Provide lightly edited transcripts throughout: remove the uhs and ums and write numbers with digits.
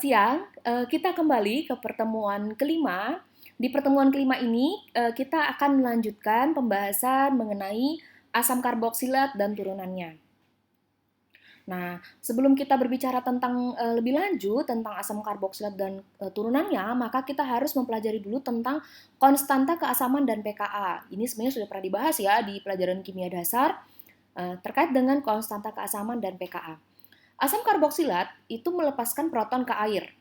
Siang, kita kembali ke pertemuan kelima. Di pertemuan kelima ini, kita akan melanjutkan pembahasan mengenai asam karboksilat dan turunannya. Nah, sebelum kita berbicara tentang lebih lanjut tentang asam karboksilat dan turunannya, maka kita harus mempelajari dulu tentang konstanta keasaman dan pKa. Ini sebenarnya sudah pernah dibahas ya di pelajaran kimia dasar terkait dengan konstanta keasaman dan pKa. Asam karboksilat itu melepaskan proton ke air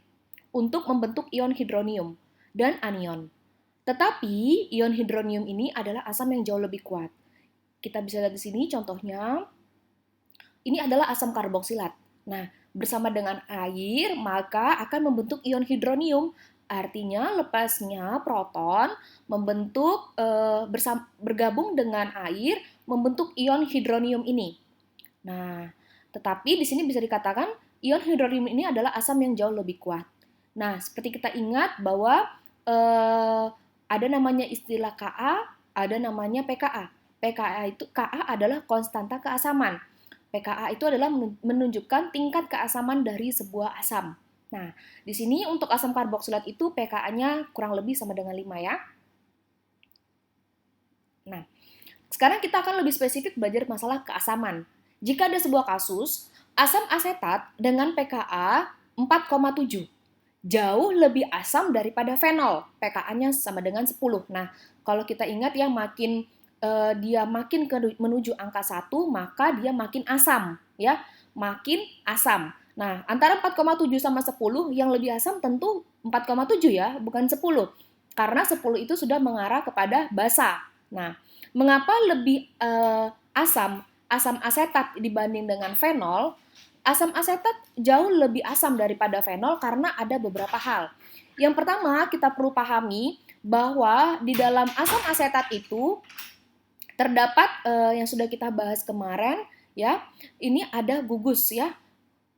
untuk membentuk ion hidronium dan anion. Tetapi ion hidronium ini adalah asam yang jauh lebih kuat. Kita bisa lihat di sini contohnya, ini adalah asam karboksilat. Nah, bersama dengan air maka akan membentuk ion hidronium. Artinya lepasnya proton membentuk bergabung dengan air membentuk ion hidronium ini. Nah, tetapi di sini bisa dikatakan ion hidronium ini adalah asam yang jauh lebih kuat. Nah, seperti kita ingat bahwa ada namanya istilah Ka, ada namanya pKa. Ka adalah konstanta keasaman. pKa itu adalah menunjukkan tingkat keasaman dari sebuah asam. Nah, di sini untuk asam karboksilat itu pKa-nya kurang lebih sama dengan 5 ya. Nah, sekarang kita akan lebih spesifik belajar masalah keasaman. Jika ada sebuah kasus, asam asetat dengan pKa 4,7 jauh lebih asam daripada fenol, pKa-nya sama dengan 10. Nah, kalau kita ingat ya dia makin menuju angka 1, maka dia makin asam, ya, makin asam. Nah, antara 4,7 sama 10 yang lebih asam tentu 4,7 ya, bukan 10. Karena 10 itu sudah mengarah kepada basa. Nah, mengapa lebih asam asetat dibanding dengan fenol? Asam asetat jauh lebih asam daripada fenol karena ada beberapa hal. Yang pertama, kita perlu pahami bahwa di dalam asam asetat itu terdapat yang sudah kita bahas kemarin ya. Ini ada gugus ya.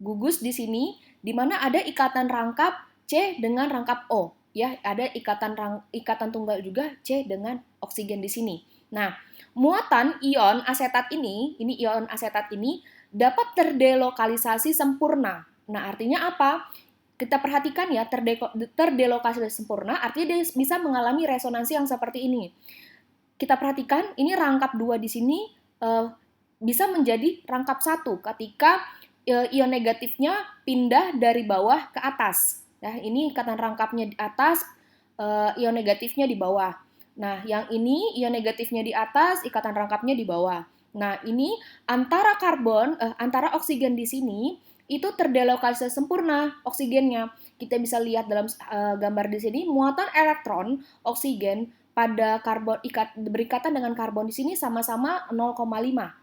Gugus di sini di mana ada ikatan rangkap C dengan rangkap O ya, ada ikatan tunggal juga C dengan oksigen di sini. Nah, muatan ion asetat ini ion asetat ini dapat terdelokalisasi sempurna. Nah, artinya apa? Kita perhatikan ya, terdelokalisasi sempurna artinya dia bisa mengalami resonansi yang seperti ini. Kita perhatikan, ini rangkap 2 di sini bisa menjadi rangkap 1 ketika ion negatifnya pindah dari bawah ke atas. Nah, ini ikatan rangkapnya di atas, ion negatifnya di bawah. Nah, yang ini ion negatifnya di atas, ikatan rangkapnya di bawah. Nah, ini antara oksigen di sini itu terdelokalisasi sempurna oksigennya. Kita bisa lihat dalam gambar di sini muatan elektron oksigen pada berikatan dengan karbon di sini sama-sama 0,5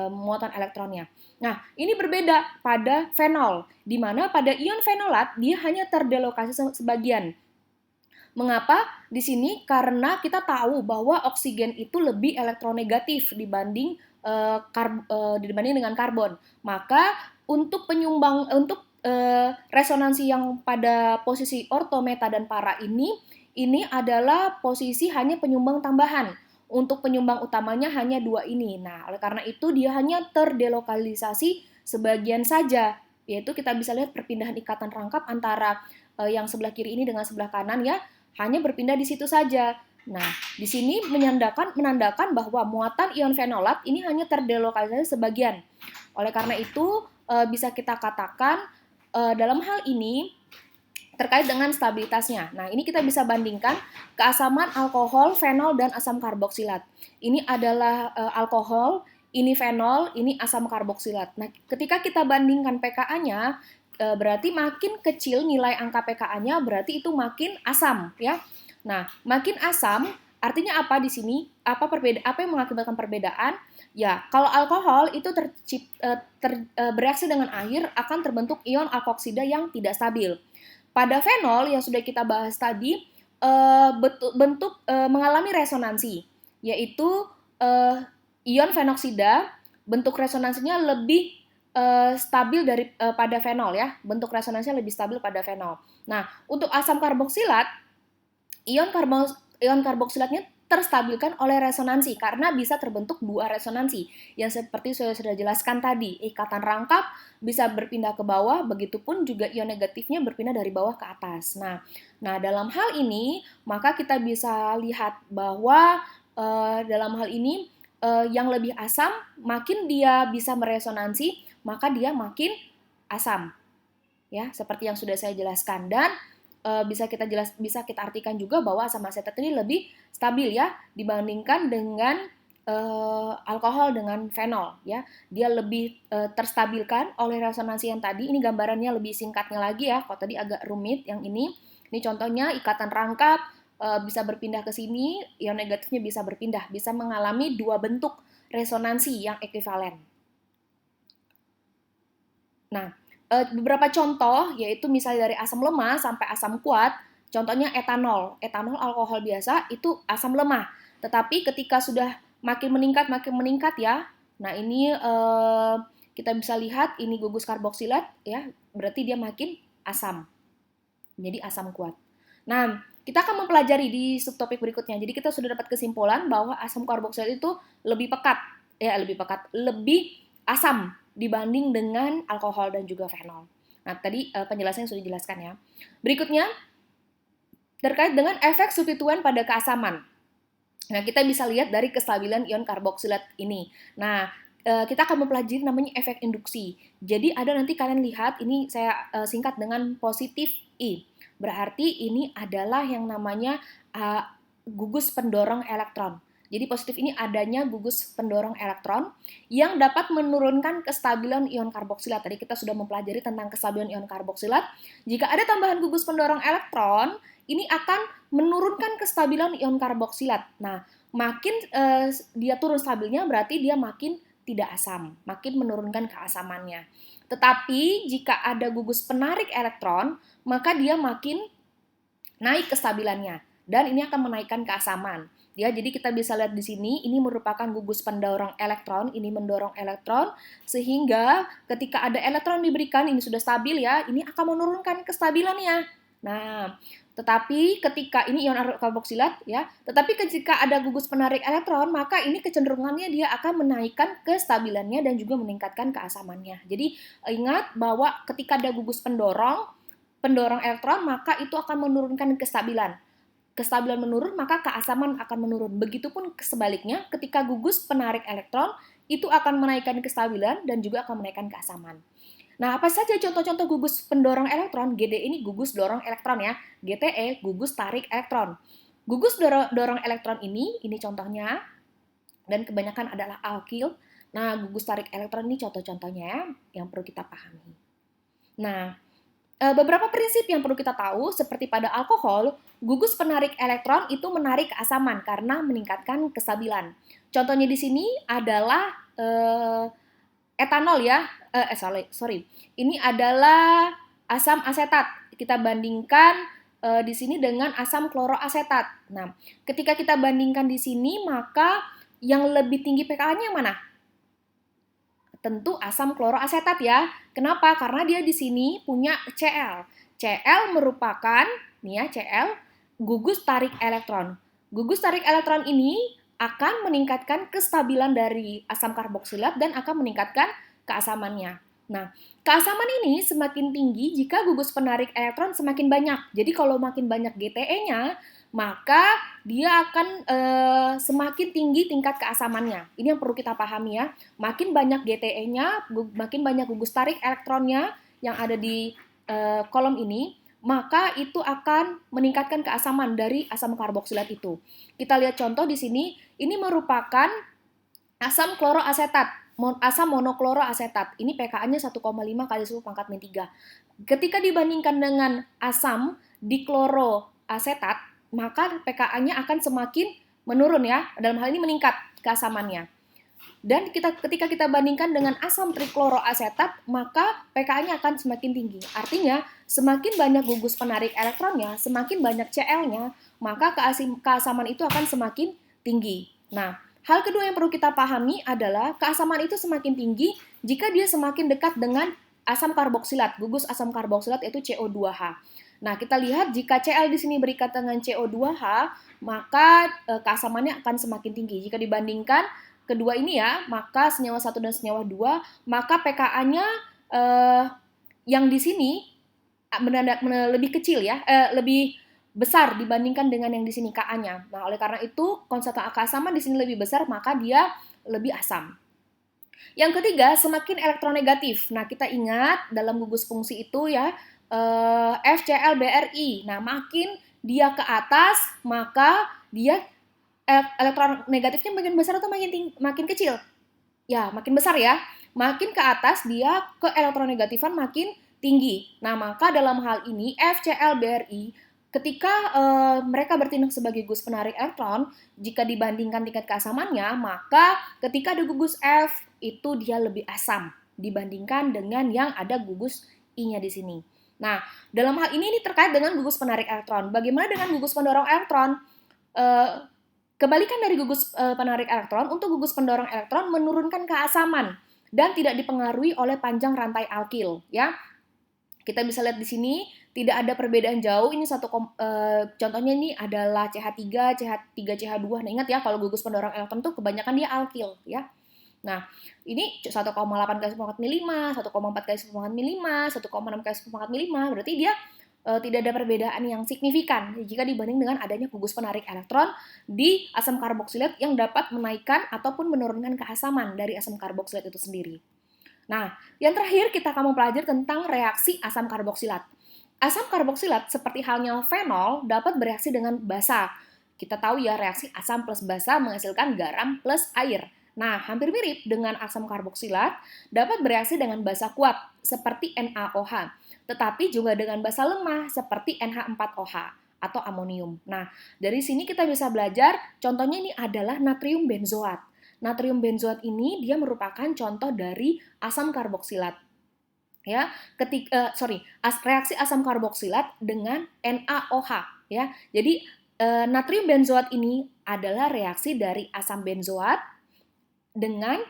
muatan elektronnya. Nah, ini berbeda pada fenol, di mana pada ion fenolat dia hanya terdelokalisasi sebagian. Mengapa? Di sini karena kita tahu bahwa oksigen itu lebih elektronegatif dibanding dengan karbon. Maka untuk resonansi yang pada posisi orto, meta, dan para ini adalah posisi hanya penyumbang tambahan. Untuk penyumbang utamanya hanya 2 ini. Nah, oleh karena itu dia hanya terdelokalisasi sebagian saja. Yaitu kita bisa lihat perpindahan ikatan rangkap antara yang sebelah kiri ini dengan sebelah kanan ya, hanya berpindah di situ saja. Nah, di sini menandakan bahwa muatan ion fenolat ini hanya terdelokalisasi sebagian. Oleh karena itu, bisa kita katakan dalam hal ini terkait dengan stabilitasnya. Nah, ini kita bisa bandingkan keasaman alkohol, fenol, dan asam karboksilat. Ini adalah alkohol, ini fenol, ini asam karboksilat. Nah, ketika kita bandingkan pKa-nya, berarti makin kecil nilai angka pKa-nya, berarti itu makin asam, ya. Nah, makin asam artinya apa di sini? Apa yang mengakibatkan perbedaan? Ya, kalau alkohol itu bereaksi dengan air akan terbentuk ion alkoksida yang tidak stabil. Pada fenol yang sudah kita bahas tadi, mengalami resonansi, yaitu ion fenoksida, bentuk resonansinya lebih stabil pada fenol ya, bentuk resonansinya lebih stabil pada fenol. Nah, untuk asam karboksilat, ion karboksilatnya terstabilkan oleh resonansi karena bisa terbentuk dua resonansi yang seperti saya sudah jelaskan tadi, ikatan rangkap bisa berpindah ke bawah, begitupun juga ion negatifnya berpindah dari bawah ke atas. Nah dalam hal ini maka kita bisa lihat bahwa dalam hal ini yang lebih asam makin dia bisa meresonansi maka dia makin asam, ya seperti yang sudah saya jelaskan. Dan bisa kita artikan juga bahwa asam asetat ini lebih stabil ya dibandingkan dengan alkohol dengan fenol ya. Dia lebih terstabilkan oleh resonansi yang tadi. Ini gambarannya lebih singkatnya lagi ya. Kalau tadi agak rumit yang ini. Ini contohnya ikatan rangkap bisa berpindah ke sini, ion negatifnya bisa berpindah, bisa mengalami dua bentuk resonansi yang ekuivalen. Nah, beberapa contoh yaitu misalnya dari asam lemah sampai asam kuat, contohnya etanol. Etanol alkohol biasa itu asam lemah. Tetapi ketika sudah makin meningkat ya. Nah, ini kita bisa lihat ini gugus karboksilat ya, berarti dia makin asam. Jadi asam kuat. Nah, kita akan mempelajari di subtopik berikutnya. Jadi kita sudah dapat kesimpulan bahwa asam karboksilat itu lebih asam dibanding dengan alkohol dan juga fenol. Nah, tadi penjelasannya sudah dijelaskan ya. Berikutnya, terkait dengan efek substituen pada keasaman. Nah, kita bisa lihat dari kestabilan ion karboksilat ini. Nah, kita akan mempelajari namanya efek induksi. Jadi ada nanti kalian lihat, ini saya singkat dengan positif I. Berarti ini adalah yang namanya gugus pendorong elektron. Jadi positif ini adanya gugus pendorong elektron yang dapat menurunkan kestabilan ion karboksilat. Tadi kita sudah mempelajari tentang kestabilan ion karboksilat. Jika ada tambahan gugus pendorong elektron, ini akan menurunkan kestabilan ion karboksilat. Nah, makin dia turun stabilnya berarti dia makin tidak asam, makin menurunkan keasamannya. Tetapi jika ada gugus penarik elektron, maka dia makin naik kestabilannya dan ini akan menaikkan keasaman. Ya, jadi kita bisa lihat di sini, ini merupakan gugus pendorong elektron, ini mendorong elektron, sehingga ketika ada elektron diberikan, ini sudah stabil ya, ini akan menurunkan kestabilannya. Nah, tetapi ketika ini ion karboksilat ya, tetapi ketika ada gugus penarik elektron, maka ini kecenderungannya dia akan menaikkan kestabilannya dan juga meningkatkan keasamannya. Jadi ingat bahwa ketika ada gugus pendorong elektron, maka itu akan menurunkan kestabilan. Kestabilan menurun, maka keasaman akan menurun. Begitupun sebaliknya, ketika gugus penarik elektron, itu akan menaikkan kestabilan dan juga akan menaikkan keasaman. Nah, apa saja contoh-contoh gugus pendorong elektron? GD ini gugus dorong elektron ya. GTE, gugus tarik elektron. Gugus dorong elektron ini contohnya, dan kebanyakan adalah alkil. Nah, gugus tarik elektron ini contoh-contohnya ya, yang perlu kita pahami. Nah, beberapa prinsip yang perlu kita tahu, seperti pada alkohol, gugus penarik elektron itu menarik keasaman karena meningkatkan kestabilan. Contohnya di sini adalah etanol ya, ini adalah asam asetat. Kita bandingkan di sini dengan asam kloroasetat. Nah, ketika kita bandingkan di sini, maka yang lebih tinggi pKa-nya mana? Tentu asam kloroasetat ya. Kenapa? Karena dia di sini punya Cl. Cl merupakan Cl gugus tarik elektron. Gugus tarik elektron ini akan meningkatkan kestabilan dari asam karboksilat dan akan meningkatkan keasamannya. Nah, keasaman ini semakin tinggi jika gugus penarik elektron semakin banyak. Jadi kalau makin banyak GTE-nya, maka dia akan semakin tinggi tingkat keasamannya. Ini yang perlu kita pahami ya. Makin banyak GTE-nya, makin banyak gugus tarik elektronnya yang ada di kolom ini, maka itu akan meningkatkan keasaman dari asam karboksilat itu. Kita lihat contoh di sini, ini merupakan asam kloroasetat, asam monokloroasetat. Ini pKa-nya 1,5 kali 10⁻³ - 3. Ketika dibandingkan dengan asam dikloroasetat, maka pKa-nya akan semakin menurun ya, dalam hal ini meningkat keasamannya. Dan ketika kita bandingkan dengan asam trikloroasetat, maka pKa-nya akan semakin tinggi. Artinya, semakin banyak gugus penarik elektronnya, semakin banyak Cl-nya, maka keasaman itu akan semakin tinggi. Nah, hal kedua yang perlu kita pahami adalah keasaman itu semakin tinggi jika dia semakin dekat dengan asam karboksilat, gugus asam karboksilat yaitu CO2H. Nah, kita lihat jika Cl di sini berikat dengan CO2H, maka keasamannya akan semakin tinggi. Jika dibandingkan kedua ini ya, maka senyawa 1 dan senyawa 2, maka pKa-nya yang di sini lebih kecil ya, lebih besar dibandingkan dengan yang di sini Ka-nya. Nah, oleh karena itu konsentrasi keasaman di sini lebih besar, maka dia lebih asam. Yang ketiga, semakin elektronegatif. Nah, kita ingat dalam gugus fungsi itu ya, FClBrI. Nah, makin dia ke atas, maka dia elektronegatifnya makin besar atau makin kecil? Ya, makin besar ya. Makin ke atas, dia ke elektronegatifan makin tinggi. Nah, maka dalam hal ini FClBrI ketika mereka bertindak sebagai gugus penarik elektron, jika dibandingkan tingkat keasamannya, maka ketika ada gugus F, itu dia lebih asam dibandingkan dengan yang ada gugus I-nya di sini. Nah, dalam hal ini terkait dengan gugus penarik elektron. Bagaimana dengan gugus pendorong elektron? Kebalikan dari gugus penarik elektron, untuk gugus pendorong elektron menurunkan keasaman dan tidak dipengaruhi oleh panjang rantai alkil, ya. Kita bisa lihat di sini tidak ada perbedaan jauh. Ini contohnya ini adalah CH3, CH3, CH2. Nah, ingat ya, kalau gugus pendorong elektron tuh kebanyakan dia alkil ya. Nah, ini 1,8 kali 10⁴, 1,4 kali 10⁵, 1,6 kali 10⁵, berarti dia tidak ada perbedaan yang signifikan jika dibanding dengan adanya gugus penarik elektron di asam karboksilat yang dapat menaikkan ataupun menurunkan keasaman dari asam karboksilat itu sendiri. Nah, yang terakhir kita akan mempelajari tentang reaksi asam karboksilat. Asam karboksilat seperti halnya fenol dapat bereaksi dengan basa. Kita tahu ya, reaksi asam plus basa menghasilkan garam plus air. Nah, hampir mirip dengan asam karboksilat dapat bereaksi dengan basa kuat seperti NaOH, tetapi juga dengan basa lemah seperti NH4OH atau amonium. Nah, dari sini kita bisa belajar, contohnya ini adalah natrium benzoat. Natrium benzoat ini dia merupakan contoh dari asam karboksilat. Ya, reaksi asam karboksilat dengan NaOH ya. Jadi natrium benzoat ini adalah reaksi dari asam benzoat dengan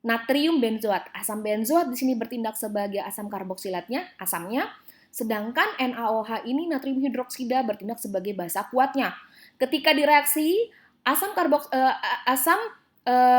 natrium benzoat. Asam benzoat di sini bertindak sebagai asam karboksilatnya, asamnya, sedangkan NaOH ini natrium hidroksida bertindak sebagai basa kuatnya. Ketika direaksi asam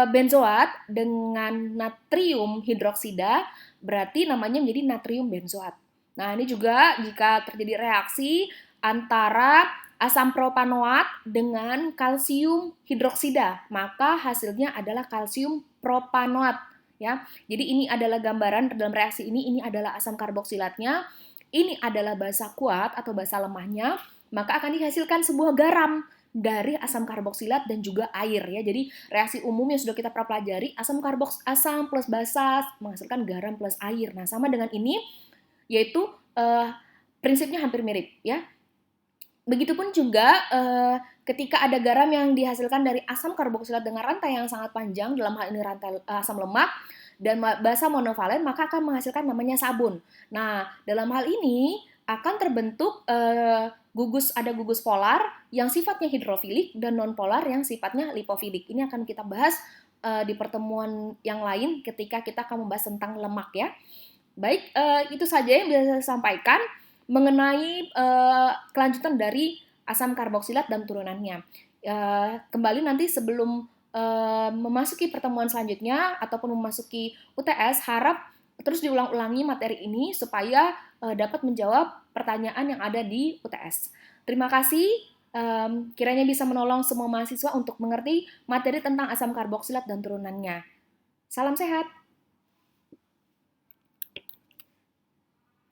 benzoat dengan natrium hidroksida, berarti namanya menjadi natrium benzoat. Nah, ini juga jika terjadi reaksi antara asam propanoat dengan kalsium hidroksida, maka hasilnya adalah kalsium propanoat. Ya, jadi ini adalah gambaran dalam reaksi ini adalah asam karboksilatnya, ini adalah basa kuat atau basa lemahnya, maka akan dihasilkan sebuah garam dari asam karboksilat dan juga air ya. Jadi reaksi umum yang sudah kita pelajari, asam plus basa menghasilkan garam plus air. Nah, sama dengan ini, yaitu prinsipnya hampir mirip ya. Begitupun juga ketika ada garam yang dihasilkan dari asam karboksilat dengan rantai yang sangat panjang, dalam hal ini rantai asam lemak dan basa monovalen, maka akan menghasilkan namanya sabun. Nah, dalam hal ini akan terbentuk ada gugus polar yang sifatnya hidrofilik dan non-polar yang sifatnya lipofilik. Ini akan kita bahas di pertemuan yang lain ketika kita akan membahas tentang lemak ya. Baik, itu saja yang bisa saya sampaikan mengenai kelanjutan dari asam karboksilat dan turunannya. Kembali nanti sebelum memasuki pertemuan selanjutnya ataupun memasuki UTS, harap terus diulang-ulangi materi ini supaya dapat menjawab pertanyaan yang ada di UTS. Terima kasih, kiranya bisa menolong semua mahasiswa untuk mengerti materi tentang asam karboksilat dan turunannya. Salam sehat!